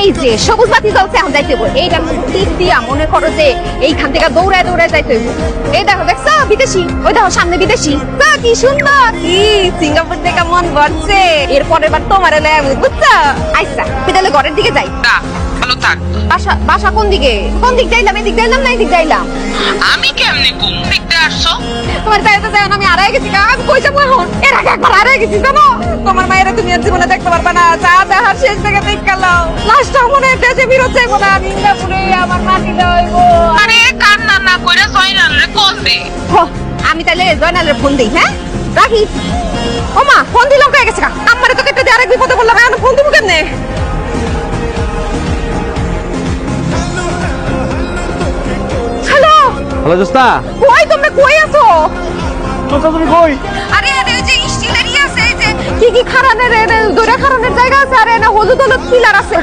এই যে সবুজ বাতি জ্বলছে, এখন যাইতে হইব। এইটা টিপ দিয়া মনে করো যে এইখান থেকে দৌড়ায় দৌড়ায় যাইতে হইব। এই দেখো, দেখছো বিদেশি? ওই দেখো সামনে বিদেশি। তা কি সুন্দর! কি সিঙ্গাপুর থেকে মন ভরছে। এরপরের বার তোমার এলে বুঝছো? আচ্ছা বিদালে ঘরের দিকে যাই। ভালো থাক। বাসা কোন দিকে? কোন দিক যাইলাম? এদিক যাইলাম না এদিক যাইলাম? আমি কেমনে কোন দেখতে আসছো? তোমার যাইতে যাই আমি আড়াই গেছি। আমি কই যাবো এখন? এর আগে একবার আড়াই গেছি জানো? তোমার মায়েরা তুমি আর জীবনে দেখতে পারবে না। যা দেখার শেষ থেকে দেখালাম। লাস্টটা মনে হয় দেশে ফিরত যাইবো না। সিঙ্গাপুরে আমার মাটিতে হইব। আরে কান্না না কইরা জয়নাল রে কল দে। আমি তাহলে জয়নালের ফোন দিই। হ্যাঁ রাখি। ও মা, ফোন দিলাম কয়ে গেছে। আমারে তো কেটে দিয়ে আরেক বিপদে বললাম। এখন ফোন দিব কেমনে? হ্যালো হ্যালো জোস্তা, কই তোমরা? কই আছো? জোস্তা তুমি কই? আরে আরে ওই যে স্টিলেরই আছে, এই যে কি খারানের দৌড়া খারানের জায়গা আছে, আরে না হলুদ হলুদ পিলার আছে।